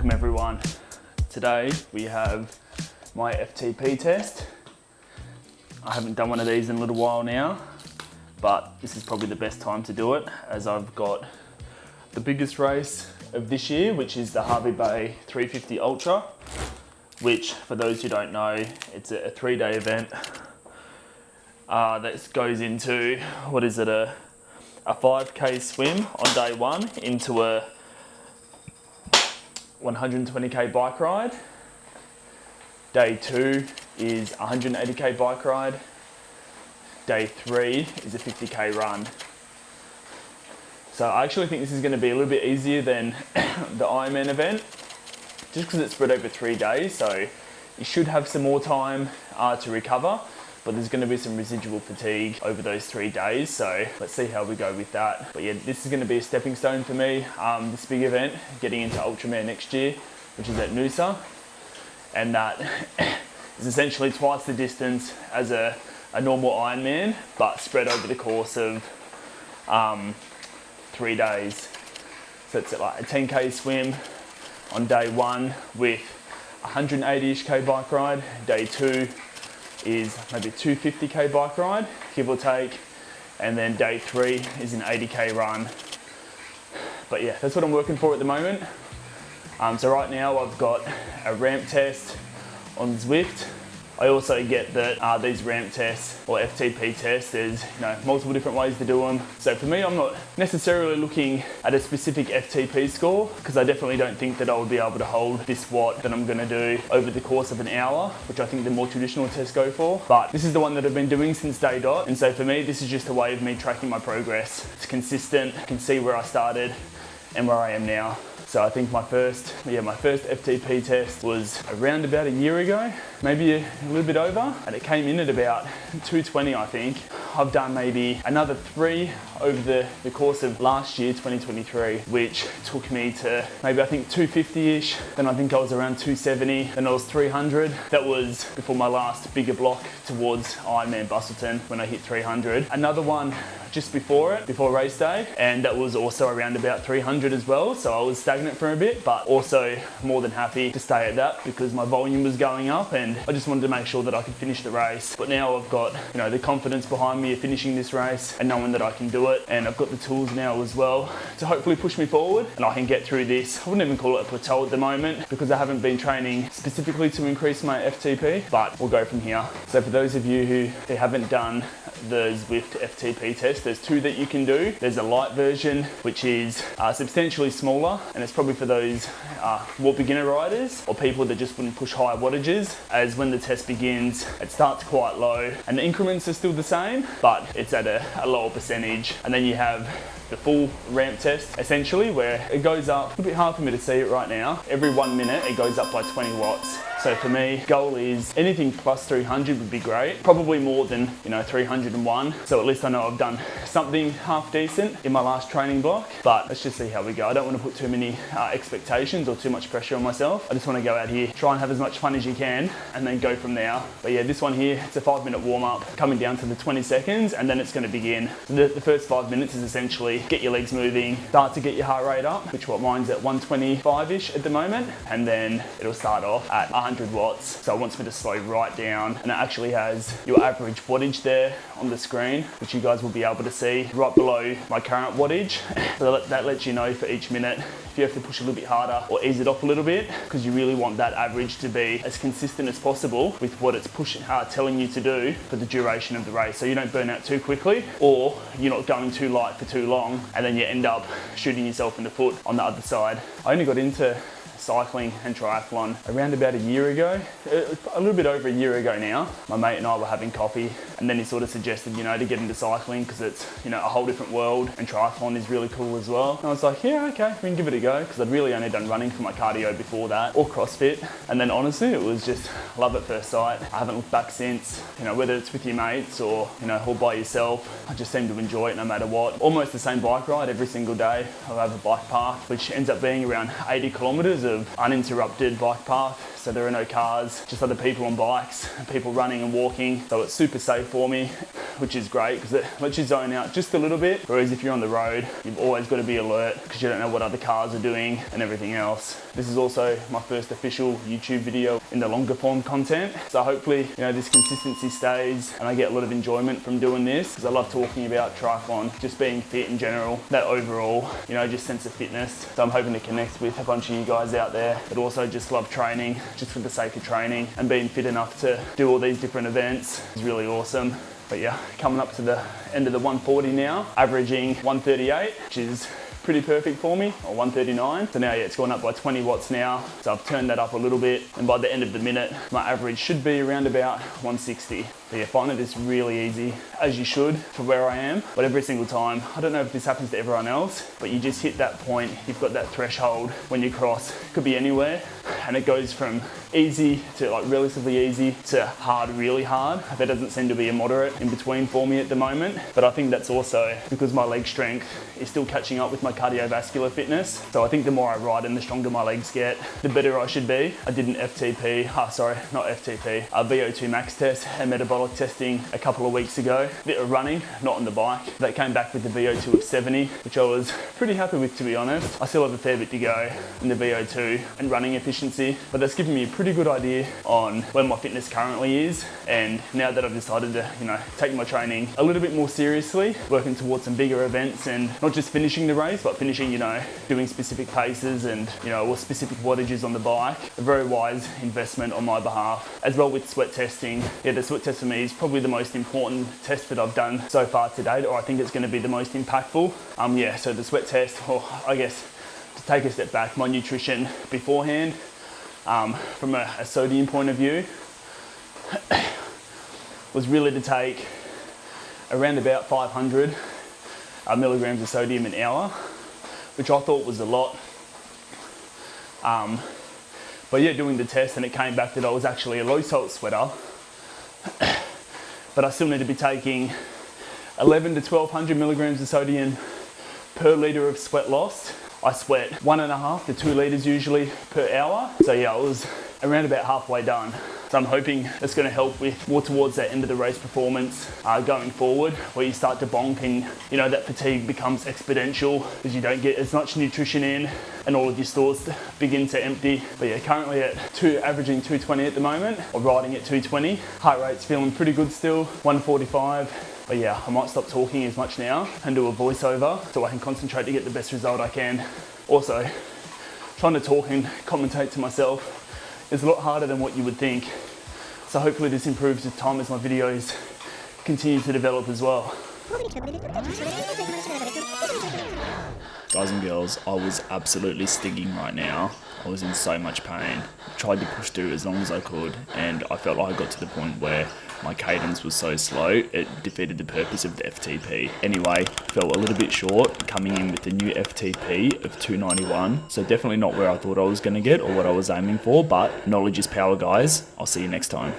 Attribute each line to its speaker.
Speaker 1: Welcome everyone. Today we have my FTP test. I haven't done one of these in a little while now, but this is probably the best time to do it as I've got the biggest race of this year, which is the Hervey Bay 350 Ultra, which for those who don't know, it's a 3-day event that goes into, a 5k swim on day one into a 120k bike ride. Day 2 is 180k bike ride. Day 3 is a 50k run. So I actually think this is going to be a little bit easier than the Ironman event, just because it's spread over 3 days, so you should have some more time to recover, but there's going to be some residual fatigue over those 3 days, so let's see how we go with that. But yeah, this is going to be a stepping stone for me, this big event, getting into Ultraman next year, which is at Noosa, and that is essentially twice the distance as a normal Ironman, but spread over the course of 3 days. So it's like a 10k swim on day 1 with 180-ish k bike ride. Day 2 is maybe a 250k bike ride, give or take, and then day 3 is an 80k run. But yeah, that's what I'm working for at the moment. So right now I've got a ramp test on Zwift. I also get that these ramp tests or FTP tests, there's multiple different ways to do them. So for me, I'm not necessarily looking at a specific FTP score, because I definitely don't think that I would be able to hold this watt that I'm going to do over the course of an hour, which I think the more traditional tests go for. But this is the one that I've been doing since day dot, and so for me, this is just a way of me tracking my progress. It's consistent. I can see where I started and where I am now. So I think my first FTP test was around about a year ago, maybe a little bit over, and it came in at about 220, I think. I've done maybe another 3 over the course of last year, 2023, which took me to maybe I think 250-ish. Then I think I was around 270, then I was 300. That was before my last bigger block towards Ironman Bustleton when I hit 300. Another one just before race day, and that was also around about 300 as well. So I was stagnant for a bit, but also more than happy to stay at that because my volume was going up and I just wanted to make sure that I could finish the race. But now I've got the confidence behind me of finishing this race and knowing that I can do it, and I've got the tools now as well to hopefully push me forward and I can get through this. I wouldn't even call it a plateau at the moment because I haven't been training specifically to increase my FTP, but we'll go from here. So for those of you who haven't done the Zwift FTP test, there's 2 that you can do. There's a light version, which is substantially smaller, and it's probably for those more beginner riders or people that just wouldn't push high wattages, as when the test begins, it starts quite low and the increments are still the same, but it's at a lower percentage. And then you have the full ramp test, essentially, where it goes up, a little bit hard for me to see it right now, every 1 minute it goes up by 20 watts. So for me, goal is anything plus 300 would be great, probably more than 301. So at least I know I've done something half decent in my last training block, but let's just see how we go. I don't want to put too many expectations or too much pressure on myself. I just want to go out here, try and have as much fun as you can, and then go from there. But yeah, this one here, it's a 5-minute warm up, coming down to the 20 seconds, and then it's going to begin. The first 5 minutes is essentially get your legs moving, start to get your heart rate up, which mine's at 125-ish at the moment, and then it'll start off at 100 watts. So it wants me to slow right down, and it actually has your average wattage there on the screen, which you guys will be able to see right below my current wattage. So that lets you know for each minute if you have to push a little bit harder or ease it off a little bit, because you really want that average to be as consistent as possible with what it's telling you to do for the duration of the race, so you don't burn out too quickly or you're not going too light for too long and then you end up shooting yourself in the foot on the other side. I only got into cycling and triathlon around about a year ago, a little bit over a year ago now. My mate and I were having coffee, and then he sort of suggested, to get into cycling because it's, a whole different world, and triathlon is really cool as well. And I was like, yeah, okay, we can give it a go, because I'd really only done running for my cardio before that, or CrossFit. And then honestly, it was just love at first sight. I haven't looked back since, whether it's with your mates or, or by yourself. I just seem to enjoy it no matter what. Almost the same bike ride every single day. I have a bike path, which ends up being around 80 kilometers of uninterrupted bike path. so there are no cars, just other people on bikes, people running and walking. So it's super safe for me, which is great because it lets you zone out just a little bit. Whereas if you're on the road, you've always got to be alert because you don't know what other cars are doing and everything else. This is also my first official YouTube video in the longer form content. So hopefully, this consistency stays and I get a lot of enjoyment from doing this because I love talking about triathlon, just being fit in general, that overall, just sense of fitness. So I'm hoping to connect with a bunch of you guys out there that also just love training, just for the sake of training, and being fit enough to do all these different events is really awesome. But yeah, coming up to the end of the 140 now, averaging 138, which is pretty perfect for me, or 139. So now, it's gone up by 20 watts now. So I've turned that up a little bit. And by the end of the minute, my average should be around about 160. But yeah, finding this really easy, as you should, for where I am. But every single time, I don't know if this happens to everyone else, but you just hit that point, you've got that threshold when you cross, could be anywhere. And it goes from easy to like relatively easy to hard, really hard. There doesn't seem to be a moderate in between for me at the moment. But I think that's also because my leg strength is still catching up with my cardiovascular fitness. So I think the more I ride and the stronger my legs get, the better I should be. I did an VO2 max test and metabolic testing a couple of weeks ago. Bit of running, not on the bike. That came back with the VO2 of 70, which I was pretty happy with, to be honest. I still have a fair bit to go in the VO2 and running efficiency, but that's given me a pretty good idea on where my fitness currently is. And now that I've decided to, take my training a little bit more seriously, working towards some bigger events and not just finishing the race, but finishing, doing specific paces and, or specific wattages on the bike. A very wise investment on my behalf. As well with sweat testing. Yeah, the sweat test for me is probably the most important test that I've done so far to date, or I think it's going to be the most impactful. So the sweat test, or I guess to take a step back, my nutrition beforehand, from a sodium point of view, was really to take around about 500 milligrams of sodium an hour, which I thought was a lot. But yeah, doing the test, and it came back that I was actually a low salt sweater, but I still need to be taking 11 to 1200 milligrams of sodium per litre of sweat lost. I sweat 1.5 to 2 litres usually per hour. So yeah, I was around about halfway done. So I'm hoping it's going to help with more towards that end of the race performance going forward, where you start to bonk and that fatigue becomes exponential because you don't get as much nutrition in and all of your stores begin to empty. But yeah, currently averaging 220 at the moment, or riding at 220. Heart rate's feeling pretty good still, 145. But yeah, I might stop talking as much now and do a voiceover so I can concentrate to get the best result I can. Also, trying to talk and commentate to myself is a lot harder than what you would think. So hopefully this improves with time as my videos continue to develop as well.
Speaker 2: Guys and girls, I was absolutely stinging right now. I was in so much pain. Tried to push through as long as I could, and I felt like I got to the point where my cadence was so slow, it defeated the purpose of the FTP. Anyway, felt a little bit short coming in with the new FTP of 291. So definitely not where I thought I was going to get or what I was aiming for, but knowledge is power, guys. I'll see you next time.